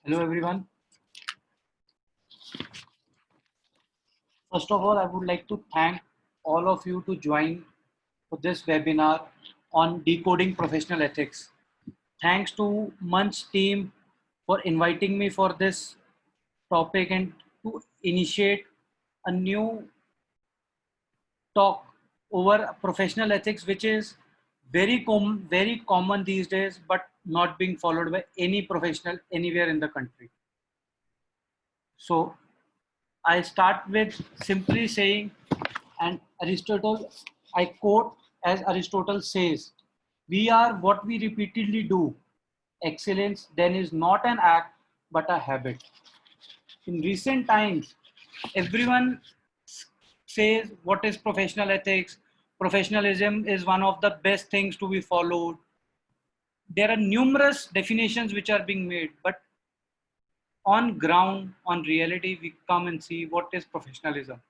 Hello everyone. First of all, I would like to thank all of you to join for this webinar on decoding professional ethics. Thanks to Munch team for inviting me for this topic and to initiate a new talk over professional ethics, which is very common these days, but not being followed by any professional anywhere in the country. So I start with simply saying, and Aristotle, I quote as Aristotle says, we are what we repeatedly do. Excellence then is not an act, but a habit. In recent times, everyone says what is professional ethics. Professionalism is one of the best things to be followed. There are numerous definitions which are being made, but on ground, on reality, we come and see what is professionalism.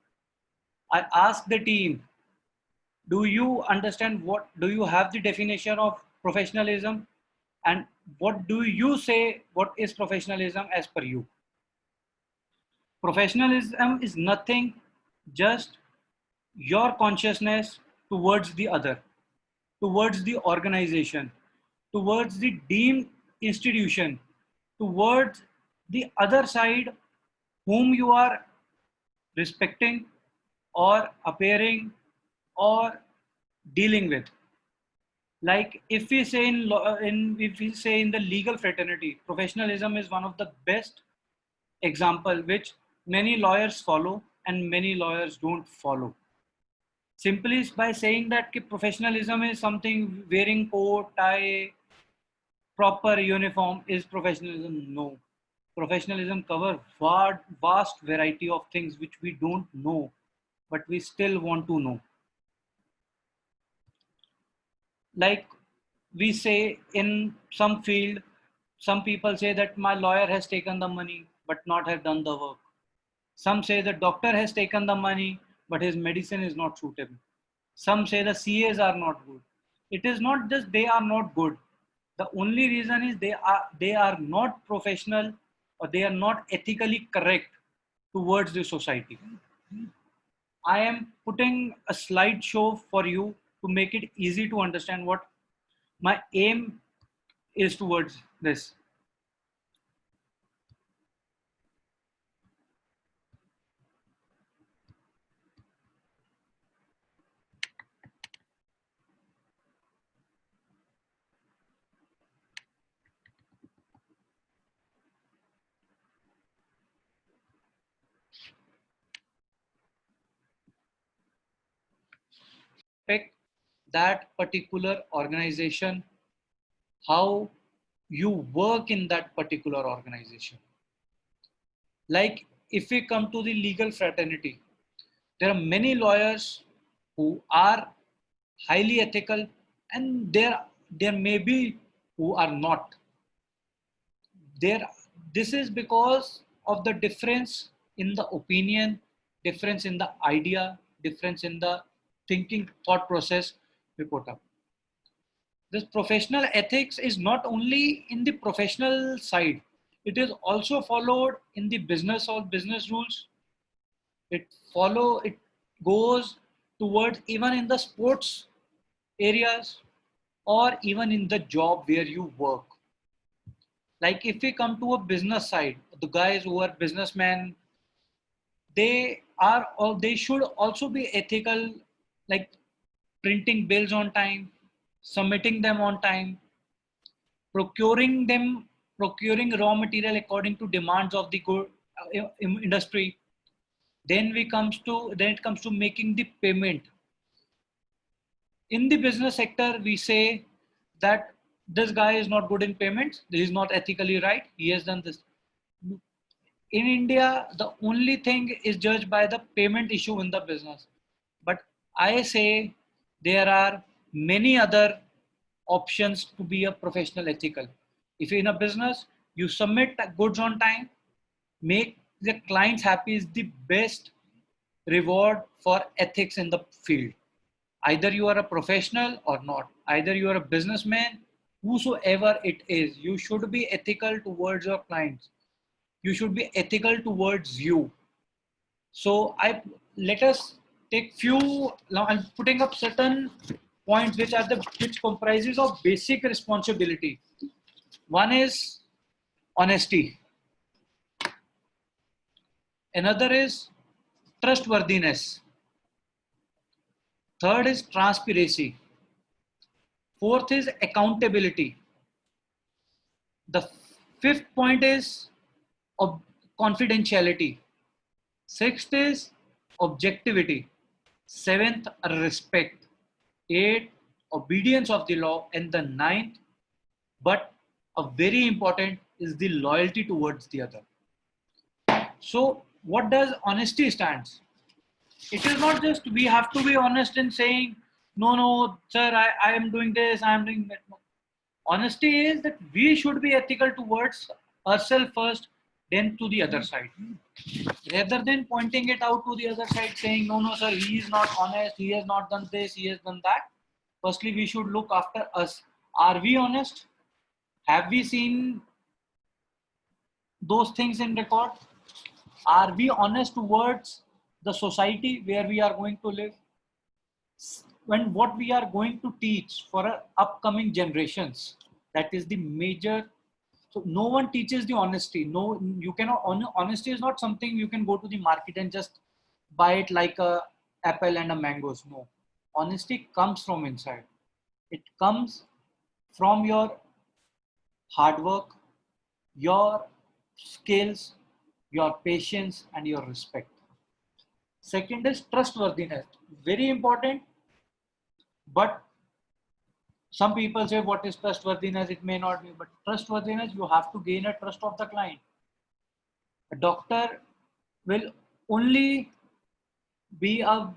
I asked the team, do you understand do you have the definition of professionalism? And what do you say, what is professionalism as per you? Professionalism is nothing, just your consciousness towards the other, towards the organization, towards the deemed institution, towards the other side whom you are respecting or appearing or dealing with. Like if we say in the legal fraternity, professionalism is one of the best example which many lawyers follow and many lawyers don't follow. Simply by saying that professionalism is something wearing coat, tie, proper uniform is professionalism. No, professionalism cover vast variety of things which we don't know, but we still want to know. Like we say in some field, some people say that my lawyer has taken the money but not have done the work. Some say the doctor has taken the money but his medicine is not suitable. Some say the CAs are not good. It is not just they are not good. The only reason is they are not professional or they are not ethically correct towards the society. I am putting a slideshow for you to make it easy to understand what my aim is towards this. Pick that particular organization, how you work in that particular organization. Like if we come to the legal fraternity, there are many lawyers who are highly ethical and there may be who are not. There, this is because of the difference in the opinion, difference in the idea, difference in the thinking thought process we put up. This professional ethics is not only in the professional side, it is also followed in the business or business rules. It goes towards even in the sports areas or even in the job where you work. Like if we come to a business side, the guys who are businessmen, they should also be ethical, like printing bills on time, submitting them on time, procuring raw material according to demands of the good industry. Then it comes to making the payment. In the business sector, we say that this guy is not good in payments, he is not ethically right, he has done this. In India, the only thing is judged by the payment issue in the business. But I say there are many other options to be a professional ethical. If you're in a business, you submit goods on time, make the clients happy is the best reward for ethics in the field. Either you are a professional or not, either you are a businessman, whosoever it is, you should be ethical towards your clients. you should be ethical towards you. So let us take few. Now I'm putting up certain points which comprises of basic responsibility. One is honesty. Another is trustworthiness. Third is transparency. Fourth is accountability. The fifth point is confidentiality. Sixth is objectivity. Seventh, respect. Eighth, obedience of the law. And the ninth, but a very important, is the loyalty towards the other. So what does honesty stands? It is not just we have to be honest in saying, no, sir, I am doing this, I am doing that. No. Honesty is that we should be ethical towards ourselves first, then to the other side. Rather than pointing it out to the other side saying, no, sir, he is not honest, he has not done this, he has done that. Firstly, we should look after us. Are we honest? Have we seen those things in record? Are we honest towards the society where we are going to live? When what we are going to teach for our upcoming generations, that is the major. So no one teaches the honesty. No, you cannot. Honesty is not something you can go to the market and just buy it like a apple and a mangoes. No, honesty comes from inside. It comes from your hard work, your skills, your patience, and your respect. Second is trustworthiness. Very important. But some people say, what is trustworthiness? It may not be, but trustworthiness, you have to gain a trust of the client. A doctor will only be a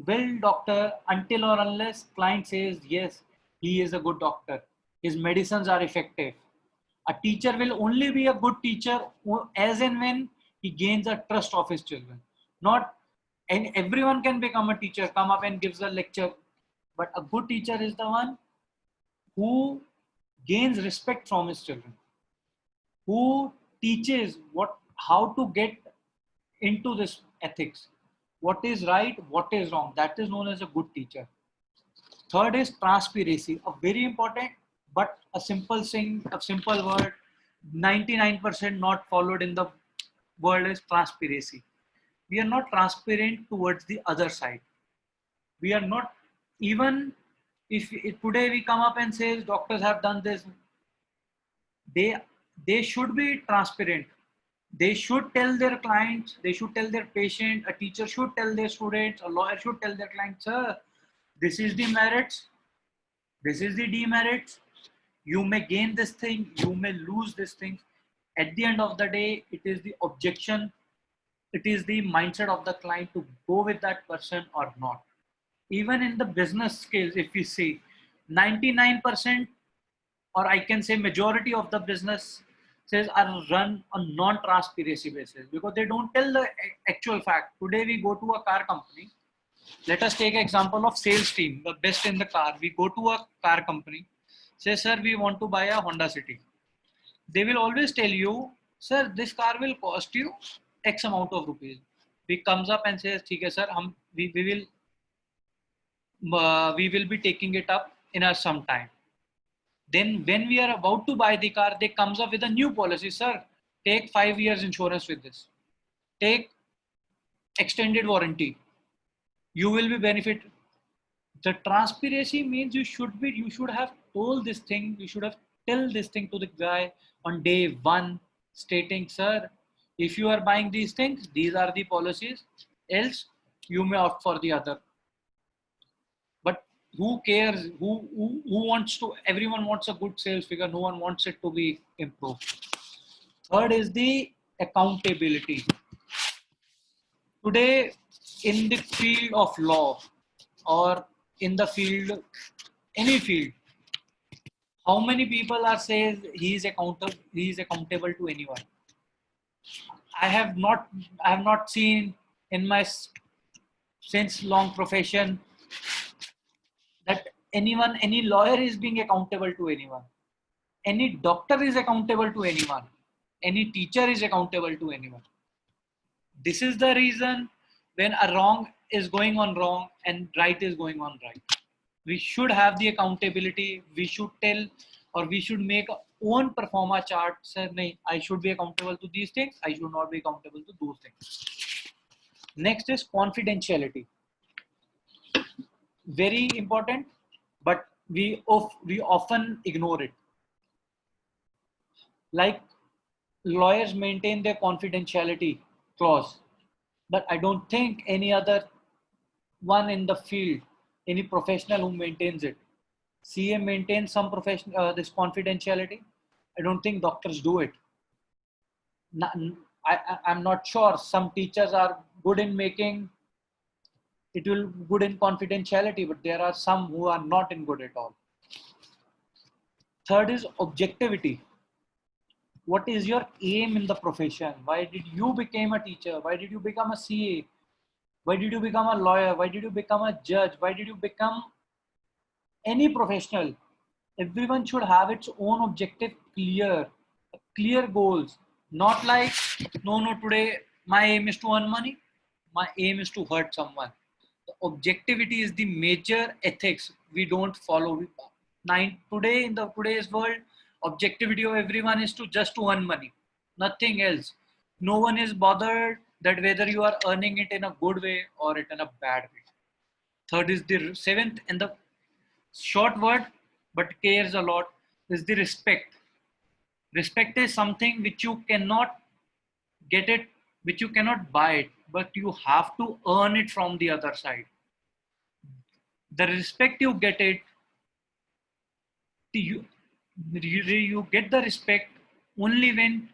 well doctor until or unless client says, yes, he is a good doctor. His medicines are effective. A teacher will only be a good teacher as and when he gains the trust of his children. Not, and everyone can become a teacher, come up and gives a lecture. But a good teacher is the one who gains respect from his children, who teaches how to get into this ethics, what is right, what is wrong. That is known as a good teacher. Third is transparency, a very important, but a simple thing, a simple word, 99% not followed in the world is transparency. We are not transparent towards the other side. We are not, even if today we come up and say doctors have done this, they should be transparent. They should tell their clients, they should tell their patient, a teacher should tell their students, a lawyer should tell their clients, sir, this is the merits, this is the demerits. You may gain this thing, you may lose this thing. At the end of the day, it is the objection, it is the mindset of the client to go with that person or not. Even in the business skills, if we see 99%, or I can say majority of the business says are run on non-transparency basis because they don't tell the actual fact. Today we go to a car company. Let us take example of sales team, the best in the car. We go to a car company, say, sir, we want to buy a Honda City. They will always tell you, sir, this car will cost you X amount of rupees. We comes up and says, okay, sir, we will be taking it up in some time. Then when we are about to buy the car, they comes up with a new policy. Sir, take 5 years insurance with this. Take extended warranty. You will be benefited. The transparency means you should have told this thing. You should have tell this thing to the guy on day one, stating, sir, if you are buying these things, these are the policies. Else, you may opt for the other. But who cares? Who wants to? Everyone wants a good sales figure. No one wants it to be improved. Third is the accountability. Today, in the field of law or in the field, any field, how many people are saying he is accountable to anyone? I have not seen in my since long profession that any lawyer is being accountable to anyone. Any doctor is accountable to anyone. any teacher is accountable to anyone. This is the reason when a wrong is going on wrong and right is going on right. We should have the accountability. We should tell, or we should make our own performa chart. Say, nahi, I should be accountable to these things. I should not be accountable to those things. Next is confidentiality. Very important, but we often ignore it. Like lawyers maintain their confidentiality clause, but I don't think any other one in the field, any professional who maintains it. CA maintains some profession this confidentiality. I don't think doctors do it. I'm not sure. Some teachers are good in making it will good in confidentiality, but there are some who are not in good at all. Third is objectivity. What is your aim in the profession? Why did you become a teacher? Why did you become a CA? Why did you become a lawyer? Why did you become a judge? Why did you become any professional? Everyone should have its own objective clear goals. Not like, no, today my aim is to earn money. My aim is to hurt someone. The objectivity is the major ethics we don't follow. Today in the today's world, objectivity of everyone is to earn money, nothing else. No one is bothered that whether you are earning it in a good way or it in a bad way. Third is the seventh and the short word but cares a lot is the respect. Respect is something which you cannot get it, which you cannot buy it, but you have to earn it from the other side. The respect you get it, you get the respect only when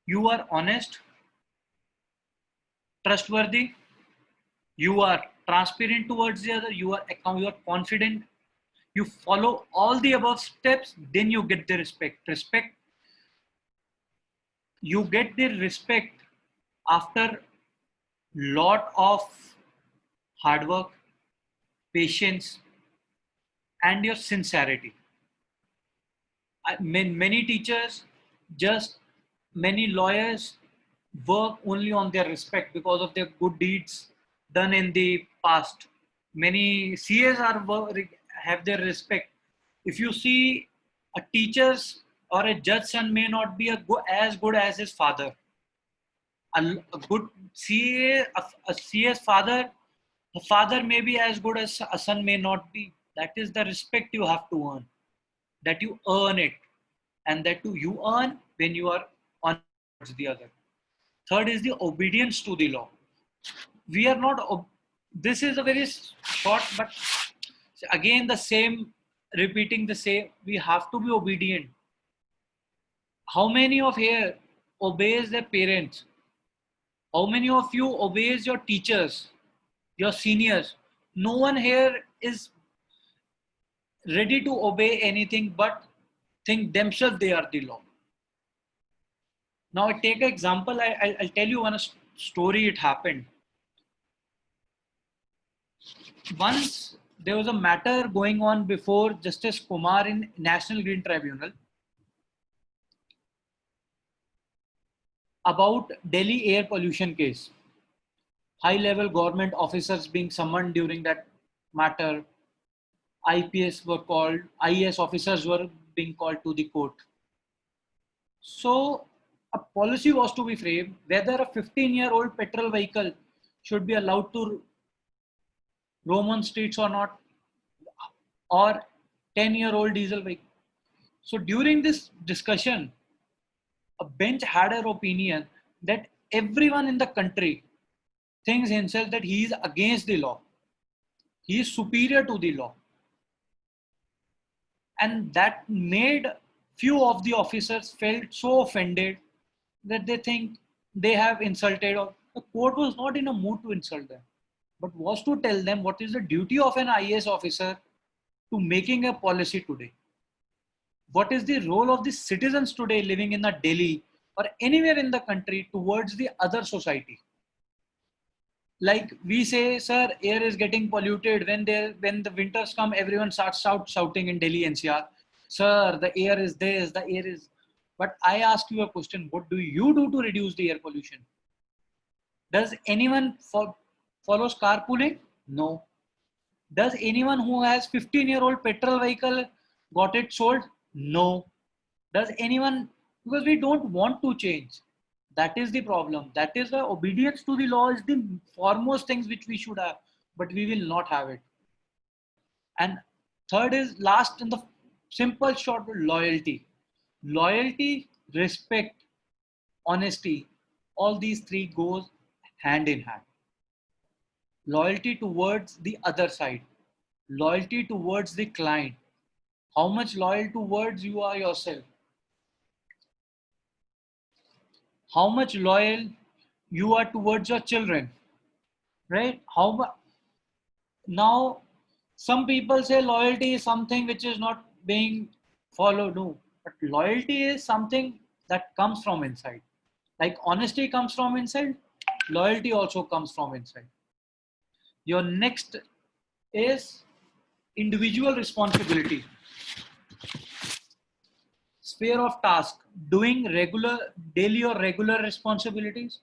you are honest, trustworthy, you are transparent towards the other, you are confident, you follow all the above steps, then you get the respect. You get the respect after lot of hard work, patience, and your sincerity. Many teachers, just many lawyers work only on their respect because of their good deeds done in the past. Many CAs have their respect. If you see a teacher's or a judge's son may not be as good as his father. A good CA, a CA's father, the father may be as good as a son may not be. That is the respect you have to earn. That you earn it, and that too you earn when you are on the other. Third is the obedience to the law. We are not. This is a very short, but again the same, repeating the same. We have to be obedient. How many of here obeys their parents? How many of you obeys your teachers, your seniors? No one here is ready to obey anything but think themselves they are the law. Now I take an example. I'll tell you one story. It happened. Once there was a matter going on before Justice Kumar in National Green Tribunal about Delhi air pollution case. High level government officers being summoned during that matter. IPS were called, IAS officers were being called to the court. So a policy was to be framed whether a 15-year-old petrol vehicle should be allowed to roam on streets or not, or 10-year-old diesel vehicle. So during this discussion, a bench had an opinion that everyone in the country thinks himself that he is against the law. He is superior to the law. And that made few of the officers felt so offended that they think they have insulted, or the court was not in a mood to insult them, but was to tell them what is the duty of an IAS officer to making a policy today. What is the role of the citizens today living in a Delhi or anywhere in the country towards the other society? Like we say, sir, air is getting polluted. When the winters come, everyone starts shouting in Delhi NCR, sir, the air is this, the air is. But I ask you a question, what do you do to reduce the air pollution? Does anyone follows carpooling? No. Does anyone who has 15-year-old petrol vehicle got it sold? No. Does anyone, because we don't want to change. That is the problem. That is why obedience to the law is the foremost things which we should have, but we will not have it. And third is last in the simple short loyalty. Loyalty, respect, honesty, all these three goes hand in hand. Loyalty towards the other side, loyalty towards the client, how much loyal towards you are yourself, how much loyal you are towards your children, right? How much now some people say loyalty is something which is not being followed. No, but loyalty is something that comes from inside. Like honesty comes from inside, loyalty also comes from inside. Your next is individual responsibility. Sphere of task, doing regular daily or regular responsibilities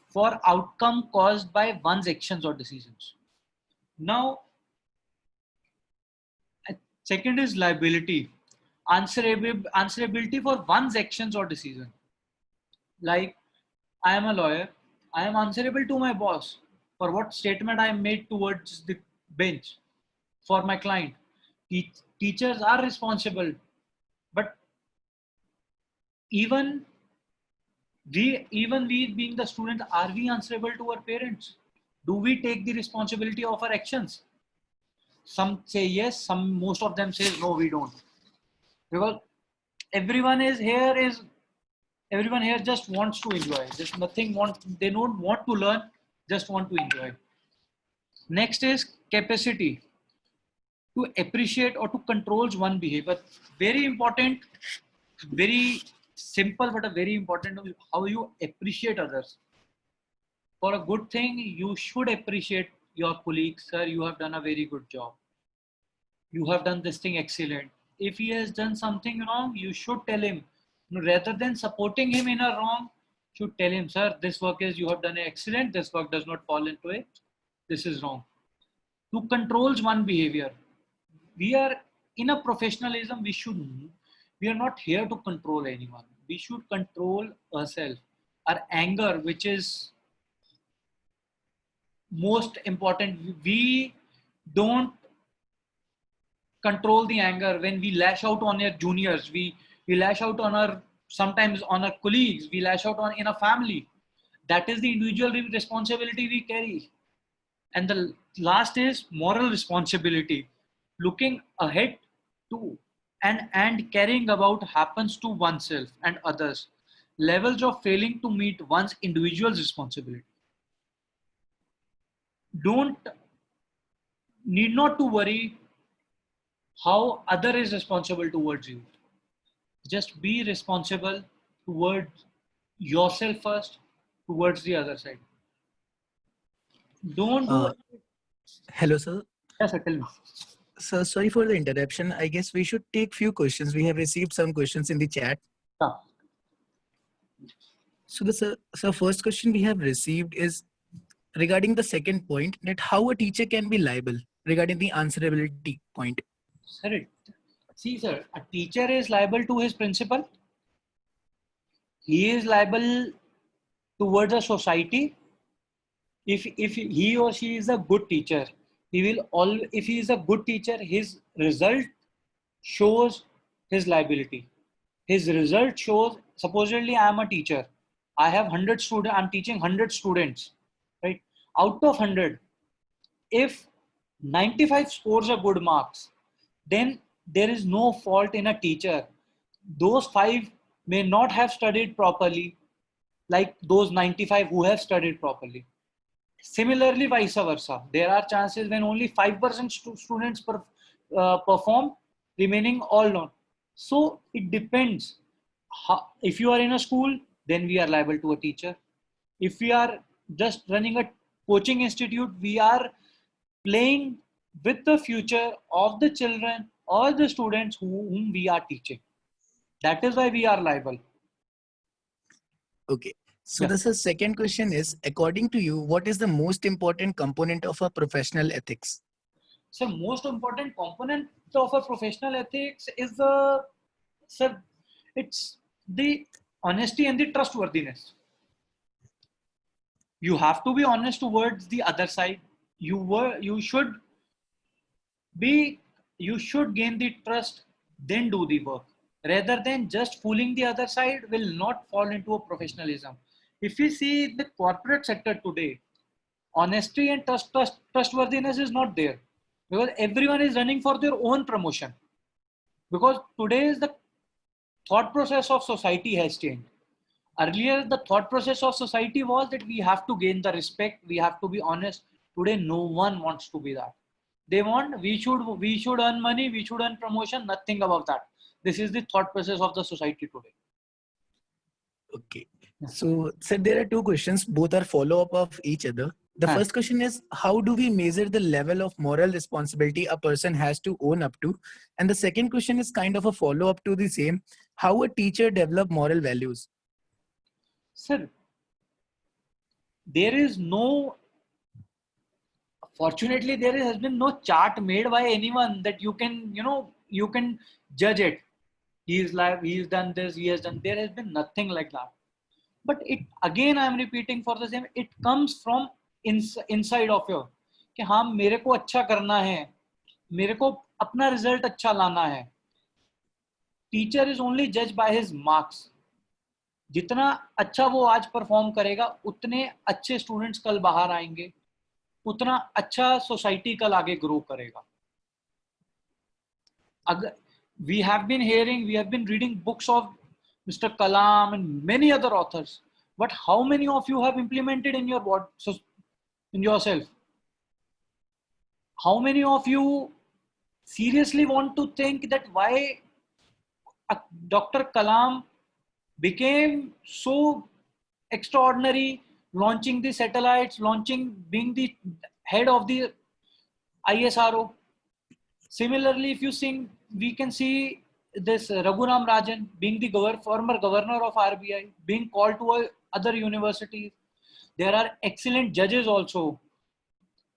for outcome caused by one's actions or decisions. Now, second is liability, answerability for one's actions or decision. Like, I am a lawyer, I am answerable to my boss for what statement I made towards the bench for my client. Teachers are responsible, but even we being the student, are we answerable to our parents? Do we take the responsibility of our actions? Some say yes, most of them say no, we don't. Because everyone is here is everyone here just wants to enjoy. There's nothing they don't want to learn, just want to enjoy. Next is capacity to appreciate or to control one behavior. Very important, very simple, but a very important how you appreciate others. For a good thing, you should appreciate your colleagues. Sir, you have done a very good job. You have done this thing excellent. If he has done something wrong, you should tell him. Rather than supporting him in a wrong, you should tell him, sir, this work is you have done excellent. This work does not fall into it. This is wrong. To controls one behavior. We are in a professionalism. We are not here to control anyone. We should control ourselves. Our anger, which is most important, we don't control the anger when we lash out on our juniors, we lash out on our sometimes on our colleagues, we lash out on in a family. That is the individual responsibility we carry. And the last is moral responsibility, looking ahead to and caring about happens to oneself and others, levels of failing to meet one's individual's responsibility. Don't need not to worry how other is responsible towards you. Just be responsible towards yourself first, towards the other side. Don't do it. Hello, sir. Yes, sir, tell me. Sir, sorry for the interruption. I guess we should take few questions. We have received some questions in the chat. Yeah. So the first question we have received is regarding the second point, that how a teacher can be liable regarding the answerability point. Sir, see, sir, a teacher is liable to his principal. He is liable towards a society. If he or she is a good teacher, if he is a good teacher, his result shows his liability. His result shows, supposedly I am a teacher. I have 100 students, I'm teaching 100 students, right? Out of 100, if 95 scores are good marks, then there is no fault in a teacher. Those 5 may not have studied properly, like those 95 who have studied properly. Similarly, vice versa. There are chances when only 5% students perform, remaining all not. So it depends. If you are in a school, then we are liable to a teacher. If we are just running a coaching institute, we are playing with the future of the children or the students whom we are teaching. That is why we are liable. Okay. So Yeah. the second question is, according to you, what is the most important component of a professional ethics? So most important component of a professional ethics is the, sir, it's the honesty and the trustworthiness. You have to be honest towards the other side. You should be, you should gain the trust, then do the work. Rather than just fooling the other side will not fall into a professionalism. If we see the corporate sector today, honesty and trustworthiness is not there, because everyone is running for their own promotion. Because today is the thought process of society has changed. Earlier, the thought process of society was that we have to gain the respect, we have to be honest. Today, no one wants to be that. They want, we should earn money, we should earn promotion, nothing about that. This is the thought process of the society today. Okay. So, sir, there are two questions. Both are follow-up of each other. The Huh. first question is, how do we measure the level of moral responsibility a person has to own up to? And the second question is kind of a follow-up to the same. How a teacher develop moral values? Sir, there is no, fortunately, there has been no chart made by anyone that you can, you can judge it. He is like, he has done this, he has done, there has been nothing like that. But it, again, I am repeating for the same, it comes from inside of you कि हाँ मेरे को अच्छा करना है, मेरे को अपना रिजल्ट अच्छा लाना है. टीचर इज ओनली जज बाय हिज मार्क्स. जितना अच्छा वो आज परफॉर्म करेगा उतने अच्छे स्टूडेंट्स कल बाहर आएंगे, उतना अच्छा सोसाइटी कल आगे ग्रो करेगा. अगर we have been hearing, we have been reading books of Mr. Kalam and many other authors, but how many of you have implemented in your what, so in yourself? How many of you seriously want to think that why Dr. Kalam became so extraordinary, launching the satellites, being the head of the ISRO? Similarly, if you see, we can see this Raghuram Rajan being the former governor of RBI, being called to other universities. There are excellent judges also,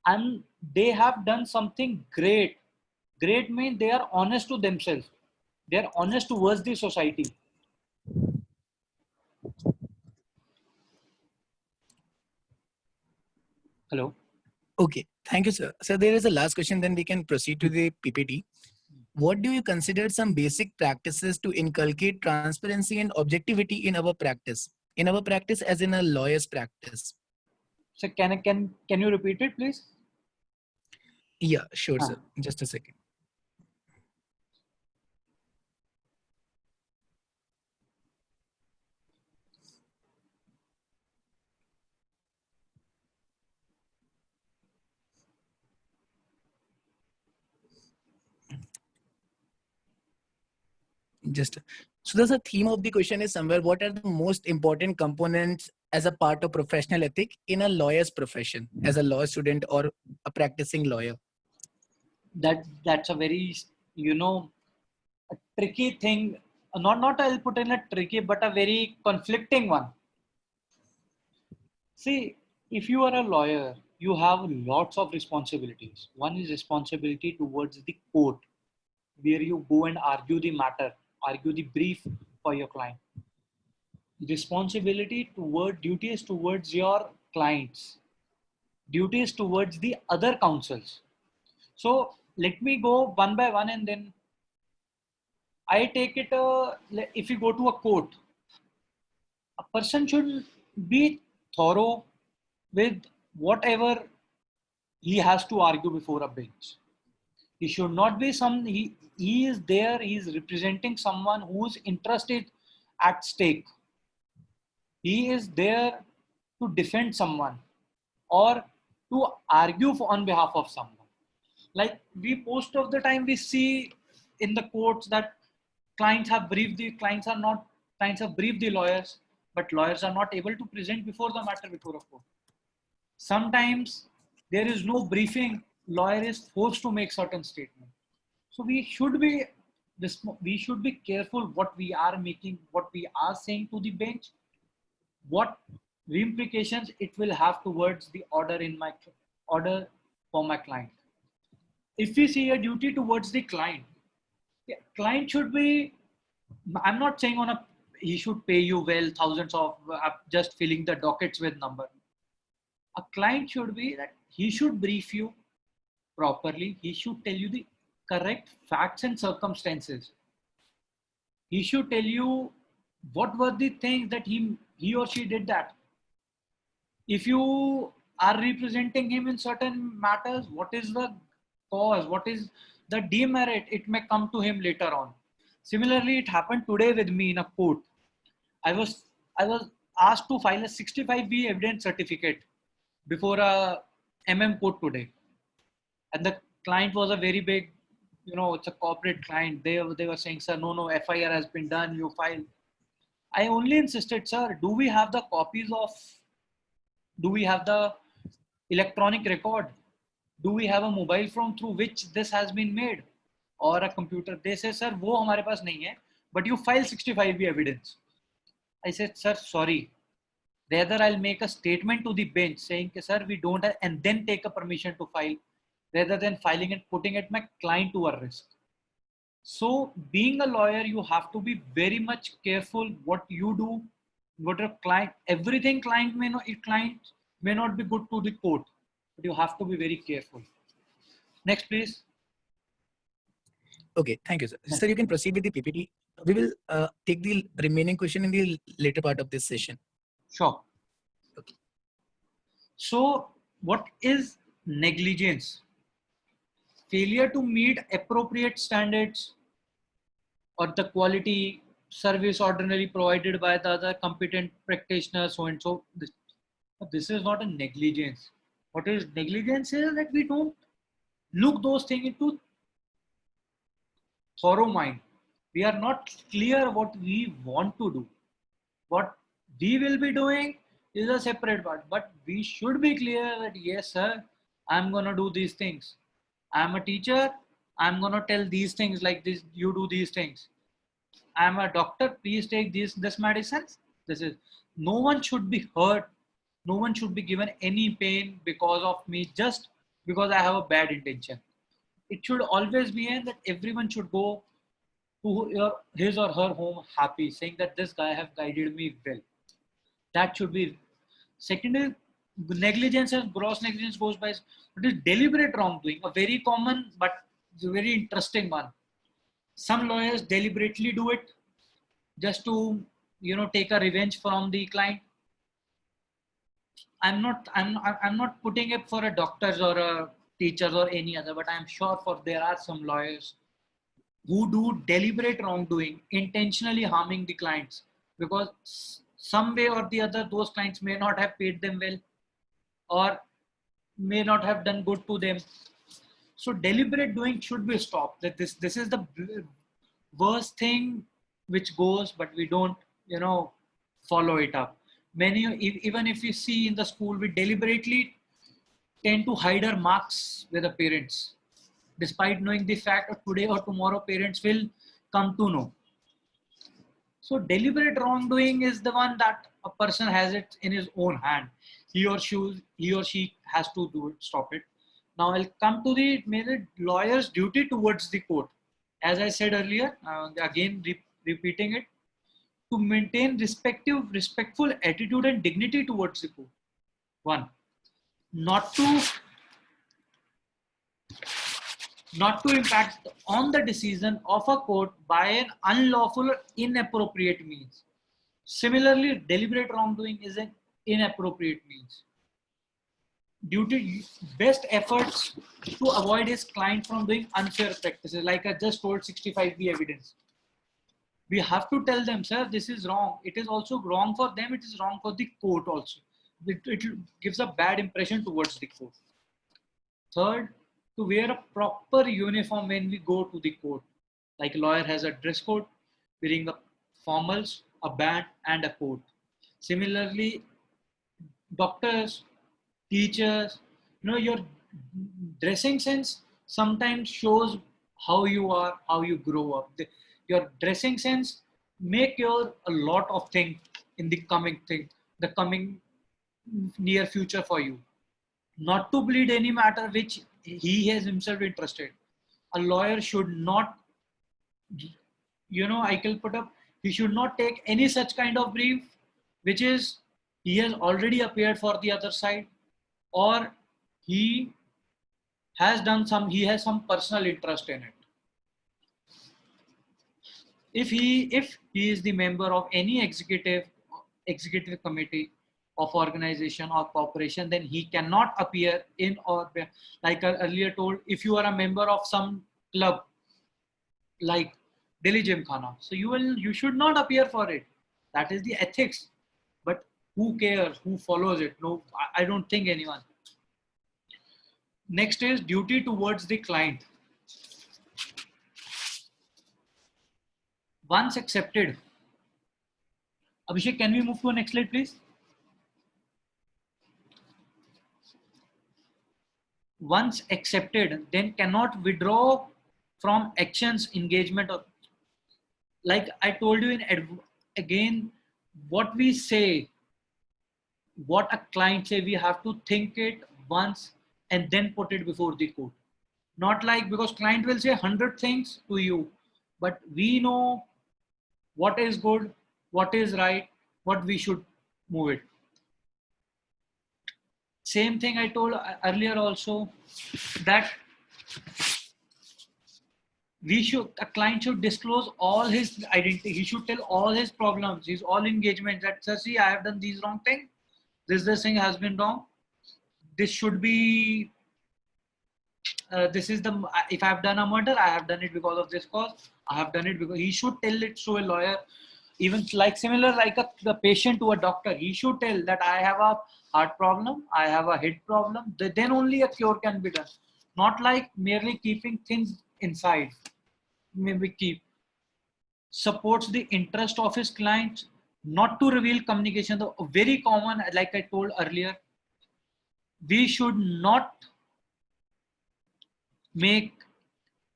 and they have done something great. Great means they are honest to themselves. They are honest towards the society. Hello. Okay. Thank you, sir. So there is a last question, then we can proceed to the PPT. What do you consider some basic practices to inculcate transparency and objectivity in our practice? In our practice, as in a lawyer's practice. So can you repeat it, please? Yeah, sure, sir. Just a second. Just so the theme of the question is somewhere, what are the most important components as a part of professional ethic in a lawyer's profession, as a law student or a practicing lawyer? That's a very, a tricky thing. Not I'll put in a tricky, but a very conflicting one. See, if you are a lawyer, you have lots of responsibilities. One is responsibility towards the court, where you go and argue the matter, argue the brief for your client. Responsibility toward duties towards your clients, duties towards the other counsels. So let me go one by one, and then I take it. If you go to a court, a person should be thorough with whatever he has to argue before a bench. He should not be he is there, he is representing someone whose interest is at stake. He is there to defend someone or to argue on behalf of someone. Like we most of the time we see in the courts that clients have briefed the lawyers, but lawyers are not able to present before the matter before a court. Sometimes there is no briefing, lawyer is forced to make certain statement. So we should be this, we should be careful what we are making, what we are saying to the bench, what implications it will have towards the order for my client. If we see a duty towards the client, client should be, I'm not saying on a, he should pay you well, thousands of just filling the dockets with number. A client should be that he should brief you properly. He should tell you the correct facts and circumstances. He should tell you what were the things that he or she did that. If you are representing him in certain matters, what is the cause? What is the demerit? It may come to him later on. Similarly, it happened today with me in a court. I was asked to file a 65B evidence certificate before a court today, and the client was a very big, it's a corporate client. They were saying, sir, no, FIR has been done. You file. I only insisted, sir, do we have the copies of? Do we have the electronic record? Do we have a mobile phone through which this has been made, or a computer? They say, sir, वो हमारे पास नहीं है, but you file 65B evidence. I said, sir, sorry. Rather, I'll make a statement to the bench saying, sir, we don't have, and then take a permission to file, rather than filing and putting it my client to a risk. So being a lawyer, you have to be very much careful what you do, what a client, everything client may not be good to the court, but you have to be very careful. Next, please. Okay, thank you, sir. Sir, you can proceed with the PPT. We will take the remaining question in the later part of this session. Sure. Okay. So what is negligence? Failure to meet appropriate standards or the quality service ordinarily provided by the other competent practitioner, so and so. This is not a negligence. What is negligence is that we don't look those things into thorough mind. We are not clear what we want to do. What we will be doing is a separate part, but we should be clear that yes, sir, I'm gonna do these things. I'm a teacher. I'm gonna tell these things like this. You do these things. I'm a doctor. Please take this medicines. This is, no one should be hurt. No one should be given any pain because of me, just because I have a bad intention. It should always be in that everyone should go to his or her home happy, saying that this guy have guided me well. That should be. Second is negligence, and gross negligence goes by, it is deliberate wrongdoing, a very common but very interesting one. Some lawyers deliberately do it just to take a revenge from the client. I'm not putting it for a doctors or a teachers or any other, but I'm sure for there are some lawyers who do deliberate wrongdoing, intentionally harming the clients, because some way or the other those clients may not have paid them well or may not have done good to them. So deliberate doing should be stopped. That this is the worst thing which goes, but we don't follow it up. Many, even if you see in the school, we deliberately tend to hide our marks with the parents, despite knowing the fact that today or tomorrow parents will come to know. So deliberate wrongdoing is the one that a person has it in his own hand. He or she has to do it, stop it. Now I'll come to the lawyer's duty towards the court. As I said earlier, again repeating it, to maintain respectful attitude and dignity towards the court. One, not to impact on the decision of a court by an unlawful or inappropriate means. Similarly, deliberate wrongdoing is an inappropriate means. Duty, best efforts to avoid his client from doing unfair practices, like I just told 65B evidence. We have to tell them, sir, this is wrong. It is also wrong for them. It is wrong for the court also. It gives a bad impression towards the court. Third, to wear a proper uniform when we go to the court. Like a lawyer has a dress code, wearing a formals, a band, and a coat. Similarly, doctors, teachers, your dressing sense sometimes shows how you are, how you grow up. Your dressing sense make your a lot of things in the coming near future for you. Not to bleed any matter which he has himself interested. A lawyer should not, I can put up, he should not take any such kind of brief, which is he has already appeared for the other side, or he he has some personal interest in it. If he is the member of any executive committee of organization or corporation, then he cannot appear in, or like I earlier told, if you are a member of some club like Delhi Gymkhana, so you should not appear for it. That is the ethics. But who cares? Who follows it? No, I don't think anyone. Next is duty towards the client. Once accepted. Abhishek, can we move to the next slide, please? Once accepted, then cannot withdraw from actions, engagement, or like I told you again, what we say, what a client say, we have to think it once and then put it before the court. Not like, because client will say 100 things to you, but we know what is good, what is right, what we should move it. Same thing I told earlier also, that a client should disclose all his identity. He should tell all his problems, his all engagements, that sir, see, I have done these wrong thing. This thing has been wrong. This should be, this is the, if I have done a murder, I have done it because of this cause. I have done it because, he should tell it to a lawyer. Even like similar, like the patient to a doctor, he should tell that I have a heart problem, I have a head problem. Then only a cure can be done. Not like merely keeping things inside. Maybe keep, supports the interest of his clients, not to reveal communication. The very common, like I told earlier, we should not make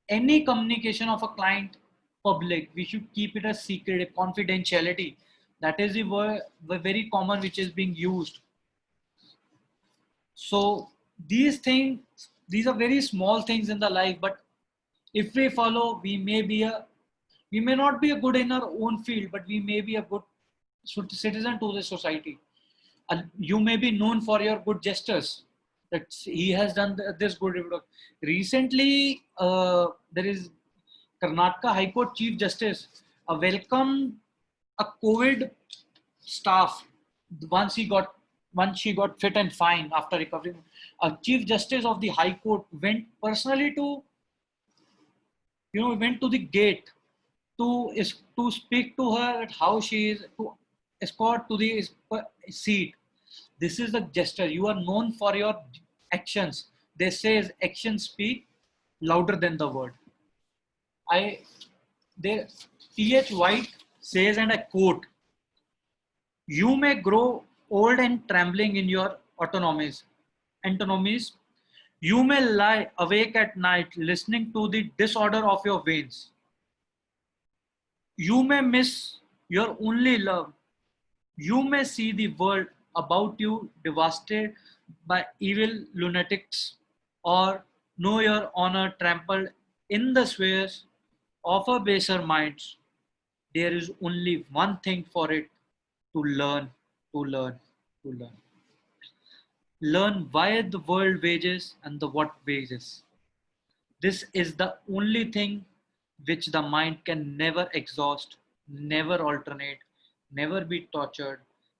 any communication of a client public. We should keep it a secret, a confidentiality. That is the word, the very common which is being used. So these things, these are very small things in the life, but if we follow, we may not be a good in our own field, but we may be a good citizen to the society. And you may be known for your good gestures, that he has done this good work. Recently, there is Karnataka High Court Chief Justice welcomed a COVID staff once she got fit and fine after recovery. A Chief Justice of the High Court went personally to, went to the gate to speak to her at how she is, to escort to the seat. This is the gesture. You are known for your actions. They say actions speak louder than the word. T.H. White says, and I quote, "You may grow old and trembling in your antinomies. You may lie awake at night listening to the disorder of your veins. You may miss your only love. You may see the world about you devastated by evil lunatics, or know your honor trampled in the spheres of a baser minds. There is only one thing for it: to learn, to learn, to learn. Learn why the world wages and the what wages. This is the only thing which the mind can never exhaust, never alternate, never be tortured,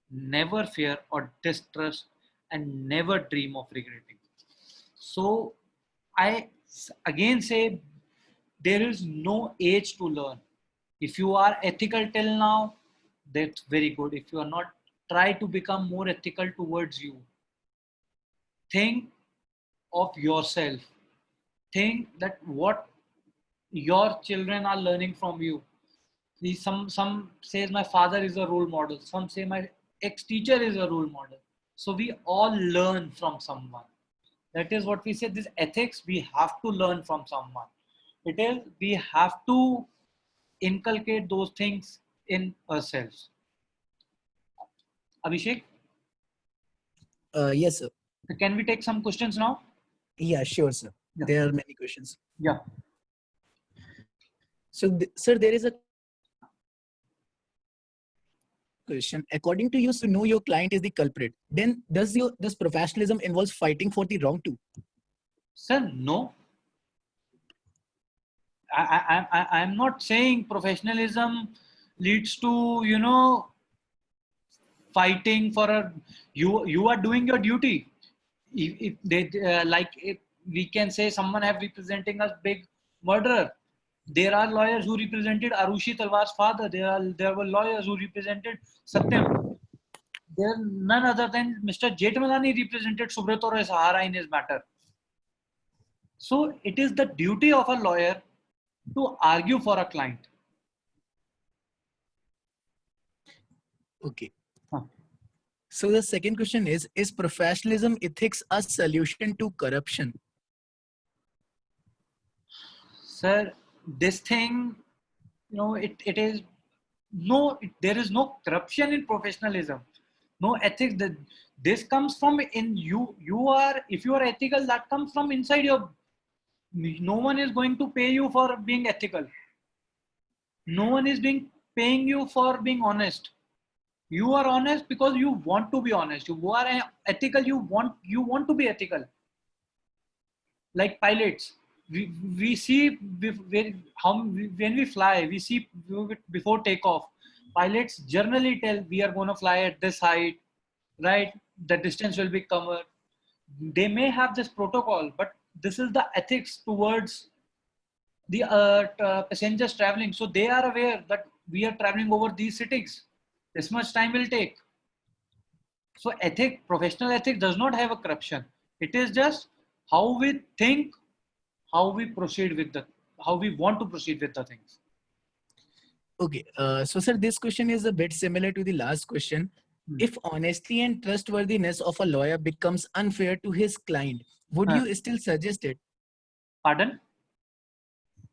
never fear or distrust, and never dream of regretting." So I again say, there is no age to learn. If you are ethical till now, that's very good. If you are not, try to become more ethical towards you. Think of yourself. Think that what your children are learning from you. Some says my father is a role model. Some say my ex-teacher is a role model. So we all learn from someone. That is what we say. This ethics, we have to learn from someone. It is we have to inculcate those things in ourselves. Abhishek, Yes, sir. can we take some questions now? Yeah, sure, sir. Yeah. There are many questions. Yeah. So, sir, there is a question. According to you, to know your client is the culprit, then does professionalism involves fighting for the wrong too? Sir, no. I'm not saying professionalism leads to, fighting for a, you are doing your duty. If they if we can say someone have representing a big murderer, there are lawyers who represented Arushi Talwar's father. There were lawyers who represented Satyam. There none other than Mr. Jethmalani represented Subrata Roy Sahara in his matter. So it is the duty of a lawyer to argue for a client. Okay. Huh. So the second question is professionalism ethics a solution to corruption? Sir, this thing, it is no, there is no corruption in professionalism, no ethics. This comes from in you. You are, if you are ethical, that comes from inside your. No one is going to pay you for being ethical. No one is being paying you for being honest. You are honest because you want to be honest. You are ethical. You want to be ethical. Like pilots, we see when we fly, we see before takeoff, pilots generally tell we are going to fly at this height, right? The distance will be covered. They may have this protocol, but this is the ethics towards the passengers traveling. So they are aware that we are traveling over these cities, this much time will take. So professional ethics does not have a corruption. It is just how we think, how we proceed with how we want to proceed with the things. Okay. So sir, this question is a bit similar to the last question. If honesty and trustworthiness of a lawyer becomes unfair to his client, would you still suggest it? Pardon?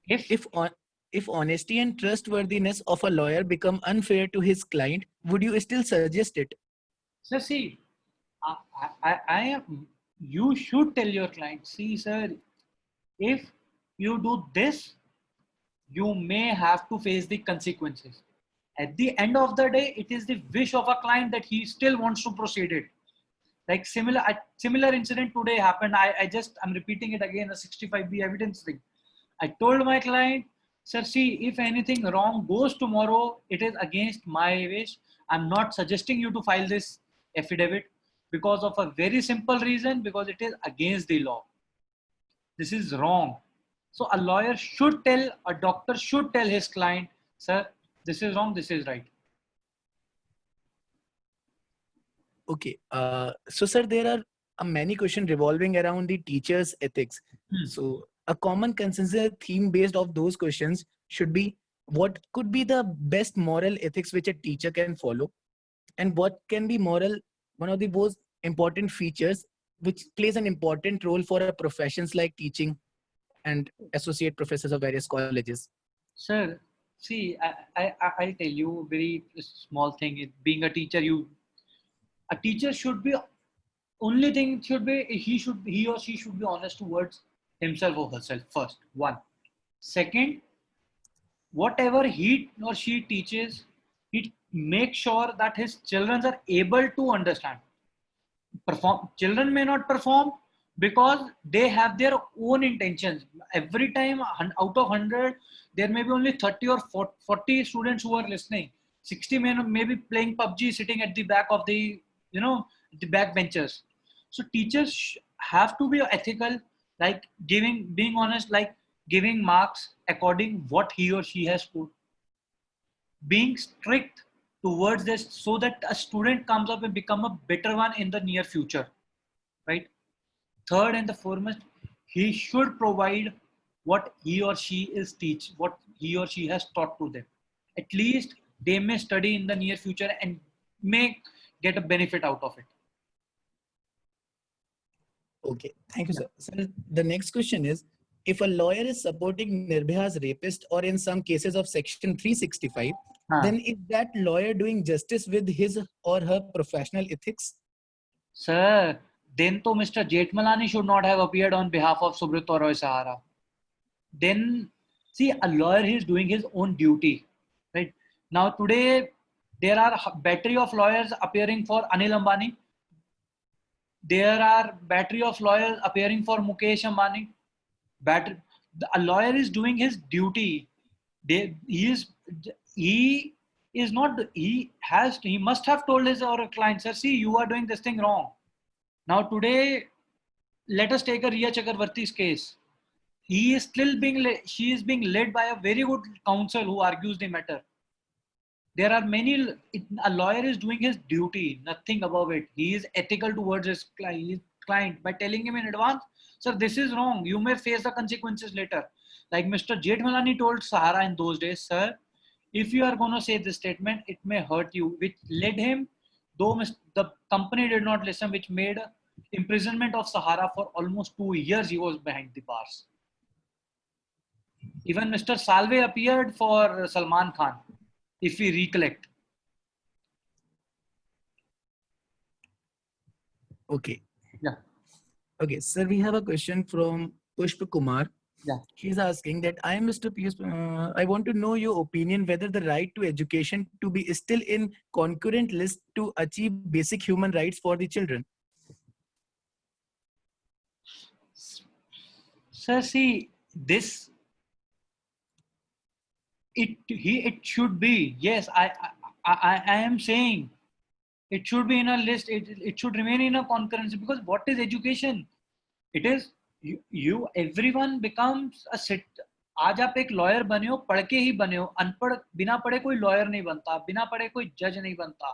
If honesty and trustworthiness of a lawyer become unfair to his client, would you still suggest it? So see, I am. You should tell your client, see, sir, if you do this, you may have to face the consequences. At the end of the day, it is the wish of a client that he still wants to proceed it. Like similar incident today happened. I'm repeating it again, a 65B evidence thing. I told my client, sir, see, if anything wrong goes tomorrow, it is against my wish. I'm not suggesting you to file this affidavit because of a very simple reason, because it is against the law. This is wrong. So a doctor should tell his client, sir, this is wrong, this is right. Okay. So sir, there are many questions revolving around the teacher's ethics. So a common consensus theme based of those questions should be, what could be the best moral ethics which a teacher can follow, and what can be one of the most important features which plays an important role for a professions like teaching and associate professors of various colleges. Sir, see, I'll tell you a very small thing. Being a teacher, a teacher should be, only thing should be, he or she should be honest towards himself or herself first. One. Second, whatever he or she teaches, he makes sure that his children are able to understand. Children may not perform because they have their own intentions. Every time out of 100, there may be only 30 or 40 students who are listening. 60 may be playing PUBG sitting at the back of the back benches. So teachers have to be ethical, like being honest, like giving marks according what he or she has put, being strict towards this so that a student comes up and become a better one in the near future, right? Third and the foremost, he should provide what he or she is what he or she has taught to them. At least they may study in the near future and may get a benefit out of it. Okay, thank you, sir. So the next question is, if a lawyer is supporting Nirbhaya's rapist or in some cases of Section 365, हाँ. then is that lawyer doing justice with his or her professional ethics? Sir, then to Mr. Jethmalani should not have appeared on behalf of Subrata Roy Sahara. Then, see, a lawyer is doing his own duty, right? Now today, there are battery of lawyers appearing for Anil Ambani. There are battery of lawyers appearing for Mukesh Ambani. A lawyer is doing his duty. He is not. He must have told his or a client, sir, see, you are doing this thing wrong. Now today, let us take a Riya Chakravarti's case. He is still she is being led by a very good counsel who argues the matter. There are many. A lawyer is doing his duty, nothing above it. He is ethical towards his client by telling him in advance, sir, this is wrong. You may face the consequences later. Like Mr. Jethmalani told Sahara in those days, sir, if you are going to say this statement, it may hurt you, which led him, though the company did not listen, which made imprisonment of Sahara for almost 2 years. He was behind the bars. Even Mr. Salve appeared for Salman Khan, if we recollect. Okay. Yeah. Okay, sir, we have a question from Pushpa Kumar. Yeah. He's asking that I am Mr. Piyush. I want to know your opinion whether the right to education to be still in concurrent list to achieve basic human rights for the children. Sir, see, this it should be. Yes, I am saying it should be in a list. It should remain in a concurrency, because what is education? It is you everyone becomes a sit. आज आप एक lawyer बने हो, पढ़ के ही बने हो. अनपढ़ बिना पढ़े कोई लॉयर नहीं बनता, बिना पढ़े कोई जज नहीं बनता,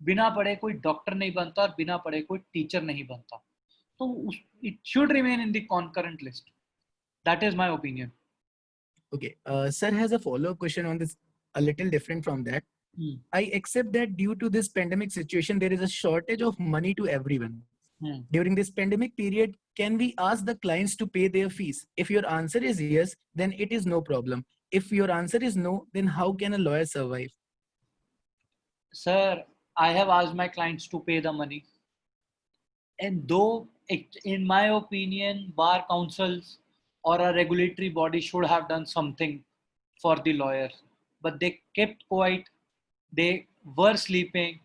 बिना पढ़े कोई डॉक्टर नहीं बनता, और बिना पढ़े कोई टीचर नहीं बनता. तो it should remain in the concurrent list. That is my opinion. Okay, sir has a follow-up question on this, a little different from that. I accept that due to this pandemic situation, there is a shortage of money to everyone. During this pandemic period, can we ask the clients to pay their fees? If your answer is yes, then it is no problem. If your answer is no, then how can a lawyer survive? Sir, I have asked my clients to pay the money. And though, in my opinion, bar councils or a regulatory body should have done something for the lawyers, but they kept quiet. They were sleeping.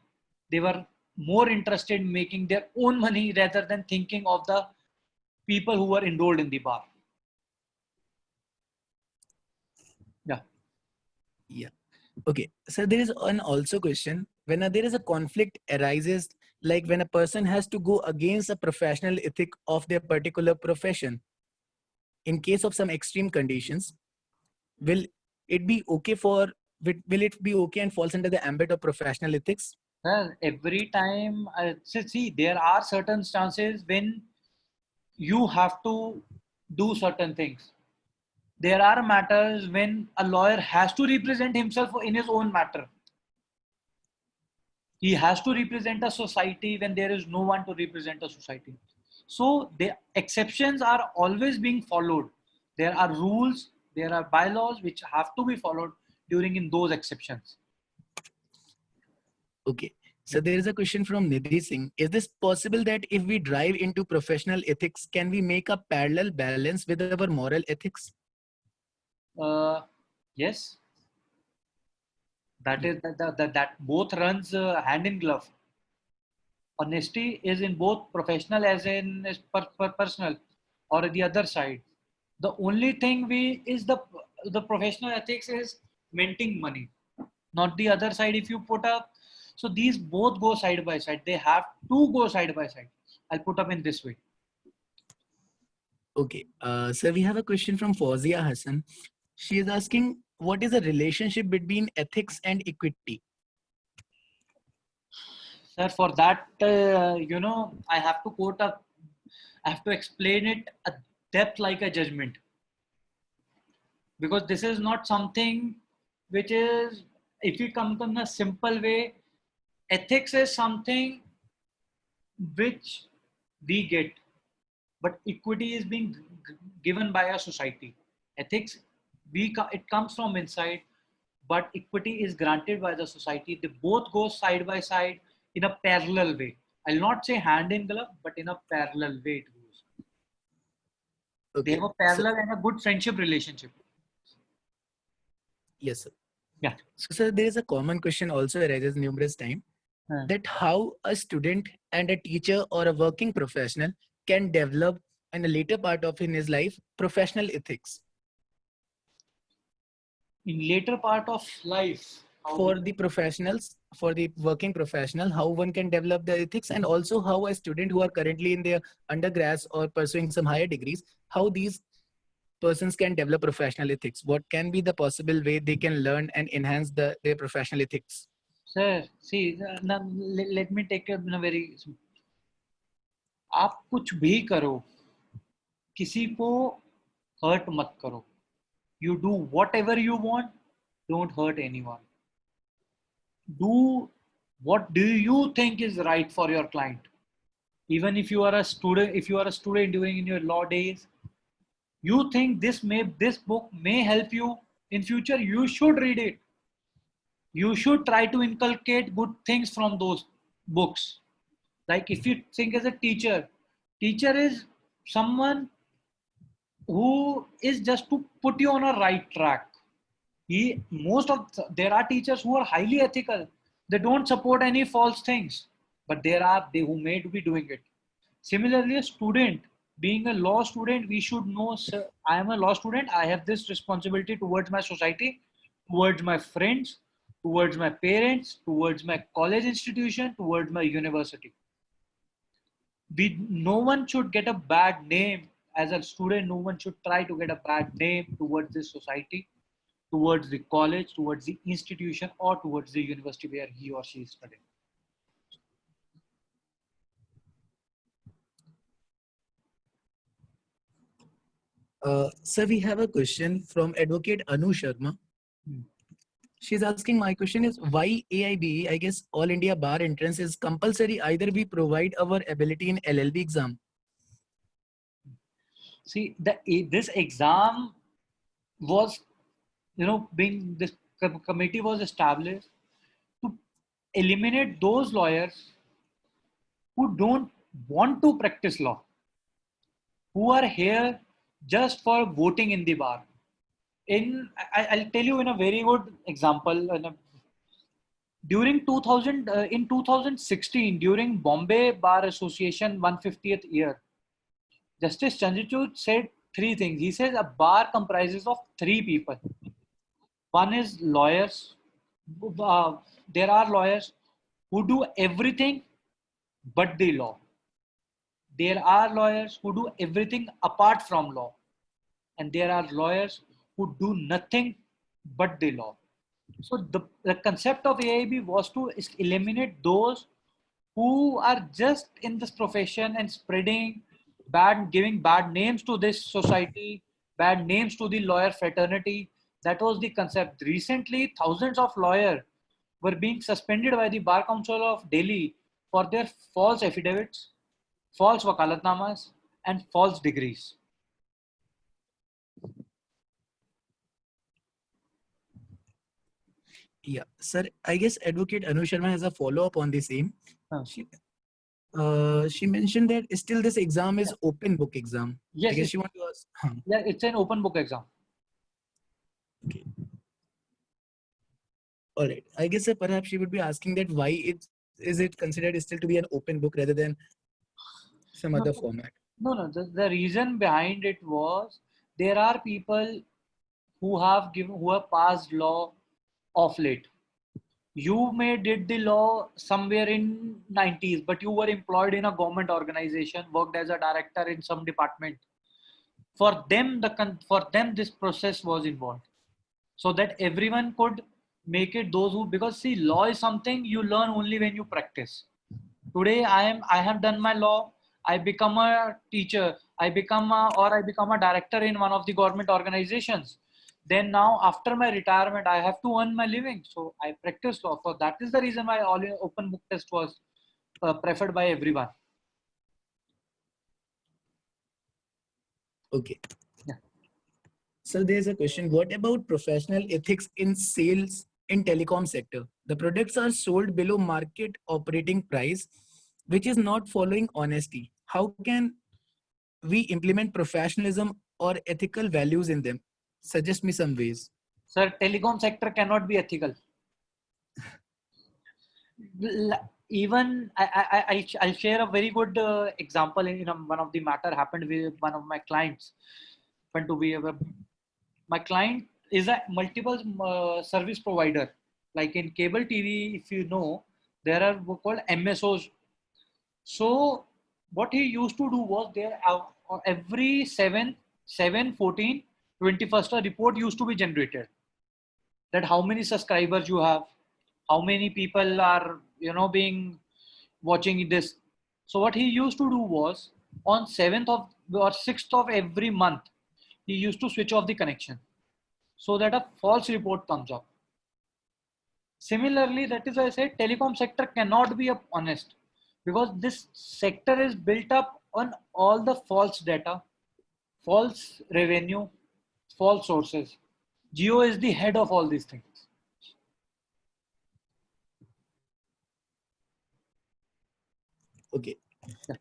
They were more interested in making their own money rather than thinking of the people who were enrolled in the bar. Yeah. Yeah. Okay. So there is an also question, when there is a conflict arises, like when a person has to go against a professional ethic of their particular profession, in case of some extreme conditions, will it be okay will it be okay and falls under the ambit of professional ethics? Well, every time, see, there are certain stances when you have to do certain things. There are matters when a lawyer has to represent himself in his own matter. He has to represent a society when there is no one to represent a society. So the exceptions are always being followed. There are rules, there are bylaws which have to be followed during in those exceptions. Okay. So there is a question from Nidhi Singh. Is this possible that if we drive into professional ethics, can we make a parallel balance with our moral ethics? Yes. That is that both runs hand in glove. Honesty is in both professional as in personal, or the other side. The only thing is the professional ethics is minting money, not the other side. If you put up, so these both go side by side. They have to go side by side. I'll put up in this way. Okay. So we have a question from Fawzia Hassan. She is asking, what is the relationship between ethics and equity? Sir, for that, I have to I have to explain it a depth like a judgment. Because this is not something which is, if we come in a simple way, ethics is something which we get. but equity is being given by a society. Ethics, it comes from inside, but equity is granted by the society. They both go side by side in a parallel way. I'll not say hand in glove, but in a parallel way it goes. They Okay. have a So parallel and a good friendship relationship. yes, sir. Yeah. So sir, there is a common question also arises numerous times, Uh, that how a student and a teacher or a working professional can develop in a later part of in his life professional ethics in later part of life, how for we, the professionals, for the working professional, how one can develop the ethics, and also how a student who are currently in their undergrads or pursuing some higher degrees, how these persons can develop professional ethics. What can be the possible way they can learn and enhance their professional ethics? sir, see, now, let me take it in a very, आप कुछ भी करो, किसी को hurt मत करो. You do whatever you want, don't hurt anyone. Do what do you think is right for your client. Even if you are a student, if you are a student during in your law days, you think this book may help you in future, you should read it. You should try to inculcate good things from those books. Like if you think as a teacher is someone who is just to put you on a right track. There are teachers who are highly ethical. They don't support any false things, but there are they who may be doing it. Similarly, a student, being a law student, we should know, sir, I am a law student. I have this responsibility towards my society, towards my friends, towards my parents, towards my college institution, towards my university. No one should get a bad name as a student. No one should try to get a bad name towards this society, towards the college, towards the institution, or towards the university where he or she is studying. Sir, we have a question from Advocate Anu Sharma. Hmm. She's asking, my question is why AIBE, I guess All India Bar Entrance is compulsory, either we provide our ability in LLB exam. See, this exam was, being this committee was established to eliminate those lawyers who don't want to practice law, who are here just for voting in the bar. I'll tell you in a very good example. During 2000, in 2016, during Bombay Bar Association 150th year, Justice Chandrachud said three things. He says a bar comprises of three people. One is lawyers. Uh, there are lawyers who do everything but the law. There are lawyers who do everything apart from law. And there are lawyers who do nothing but the law. So the concept of AIB was to eliminate those who are just in this profession and spreading giving bad names to this society, bad names to the lawyer fraternity. That was the concept. Recently, thousands of lawyers were being suspended by the Bar Council of Delhi for their false affidavits, false wakalatnamas, and false degrees. Yeah, sir, I guess Advocate Anu Sharma has a follow-up on the same. Huh. She mentioned that still this exam is open book exam. I Yes, guess she want to ask. yeah, it's an open book exam. Okay. All right. I guess perhaps she would be asking that why is it considered still to be an open book rather than some No, other format? no. The reason behind it was there are people who have passed law of late. You may did the law somewhere in 90s, but you were employed in a government organization, worked as a director in some department. For them this process was involved, so that everyone could make it. Those who, because see, law is something you learn only when you practice. Today I have done my law, I become a teacher, I become a director in one of the government organizations. Then now after my retirement I have to earn my living, so I practice law. So that is the reason why all open book test was preferred by everyone. Okay. Yeah. So there's a question. What about professional ethics in sales in telecom sector? The products are sold below market operating price, which is not following honesty. How can we implement professionalism or ethical values in them? Suggest me some ways. Sir, telecom sector cannot be ethical. Even I'll share a very good example. One of the matter happened with one of my clients. Happened to be my client is a multiple service provider. Like in cable TV, if you know, there are called MSOs. So what he used to do was there every 7/14/21st a report used to be generated, that how many subscribers you have, how many people are being watching this. So what he used to do was on 7th of or 6th of every month he used to switch off the connection so that a false report comes up. Similarly, that is why I said telecom sector cannot be honest, because this sector is built up on all the false data, false revenue, false sources. Geo is the head of all these things. Okay.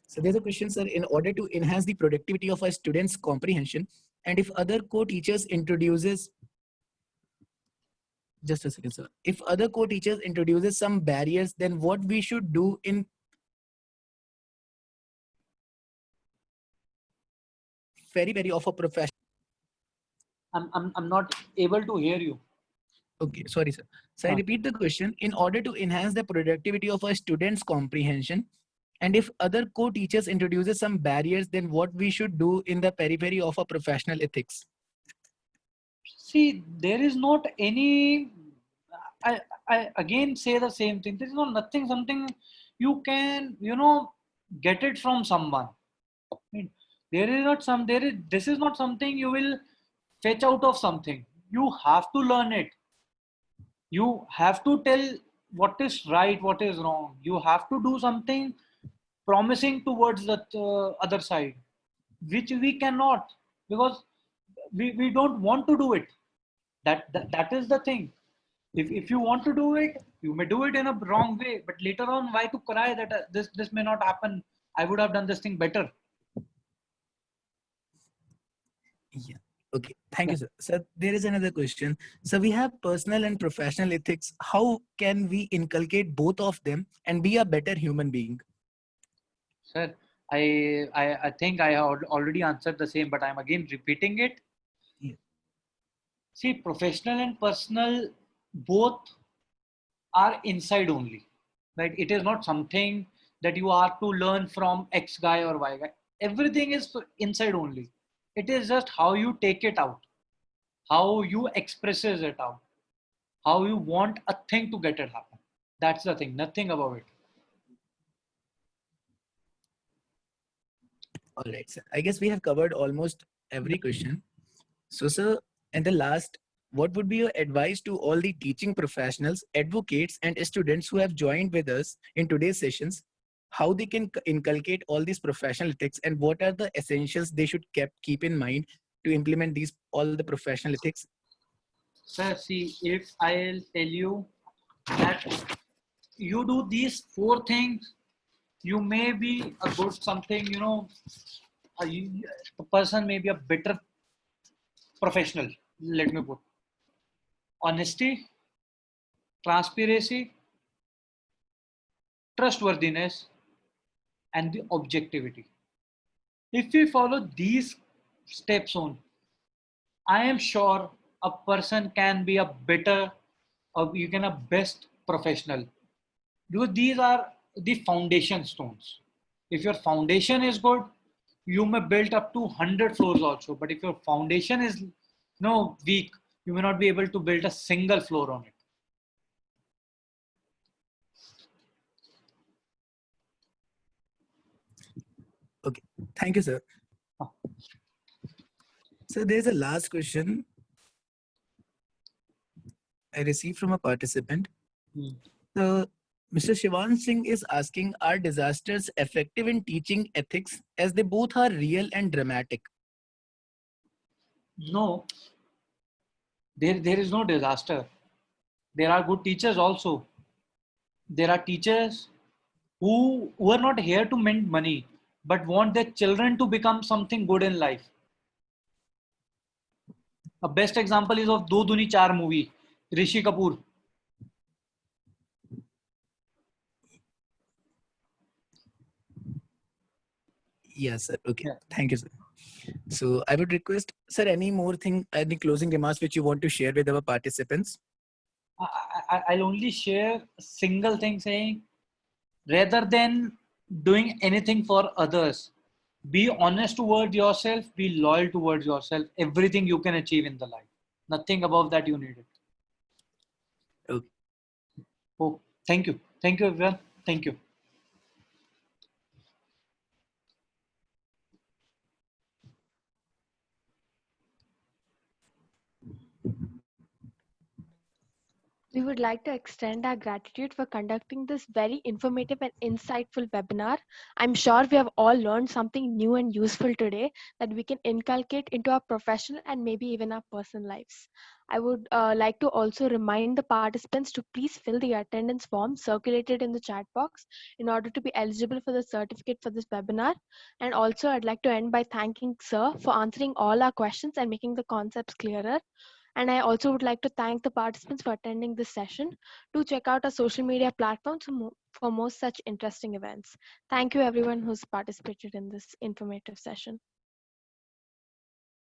So there's a question, sir. In order to enhance the productivity of a student's comprehension, and if other co-teachers introduces, just a second, sir. If other co-teachers introduces some barriers, then what we should do in very of a profession. I'm not able to hear you. Okay, sorry, sir. So I repeat the question. In order to enhance the productivity of a student's comprehension, and if other co-teachers introduces some barriers, then what we should do in the periphery of a professional ethics? See, there is not any. I again say the same thing. There is not nothing something you can get it from someone. I mean, there is not some. There is this is not something you will fetch out of something. You have to learn it. You have to tell what is right, what is wrong. You have to do something promising towards the other side, which we cannot, because we don't want to do it. That is the thing. If you want to do it, you may do it in a wrong way, but later on, why to cry that this may not happen? I would have done this thing better. Yeah. Okay. Thank you, sir. So there is another question. So we have personal and professional ethics. How can we inculcate both of them and be a better human being? Sir, I think I have already answered the same, but I'm again repeating it. Yeah. See, professional and personal both are inside only, right? It is not something that you are to learn from X guy or Y guy. Everything is inside only. It is just how you take it out, how you expresses it out, how you want a thing to get it happen. That's the thing. Nothing about it. All right, sir. I guess we have covered almost every question. So, sir, and the last, what would be your advice to all the teaching professionals, advocates, and students who have joined with us in today's sessions? How they can inculcate all these professional ethics, and what are the essentials they should keep in mind to implement these all the professional ethics? Sir, see, if I'll tell you that you do these four things, you may be a good something, the person may be a better professional. Let me put honesty, transparency, trustworthiness, and the objectivity. If we follow these steps on, I am sure a person can be a better, or you can a best professional, because these are the foundation stones. If your foundation is good, you may build up to 100 floors also, but if your foundation is weak, you may not be able to build a single floor on it. Okay, thank you, sir. So there's a last question I received from a participant. So Mr. Shivan Singh is asking, are disasters effective in teaching ethics, as they both are real and dramatic? No, there is no disaster. There are good teachers also. There are teachers who are not here to mint money, but want their children to become something good in life. A best example is of Do Duni Char movie, Rishi Kapoor. Yes, sir. Okay. Yeah. Thank you, sir. So I would request, sir, any more thing, any closing remarks which you want to share with our participants? I'll only share a single thing saying, rather than doing anything for others, be honest towards yourself, be loyal towards yourself. Everything you can achieve in the life. Nothing above that you need it. Okay. Oh, thank you. Thank you, everyone. Thank you. We would like to extend our gratitude for conducting this very informative and insightful webinar. I'm sure we have all learned something new and useful today that we can inculcate into our professional and maybe even our personal lives. I would like to also remind the participants to please fill the attendance form circulated in the chat box in order to be eligible for the certificate for this webinar. And also, I'd like to end by thanking Sir for answering all our questions and making the concepts clearer. And I also would like to thank the participants for attending this session. Do check out our social media platforms for more such interesting events. Thank you everyone who's participated in this informative session.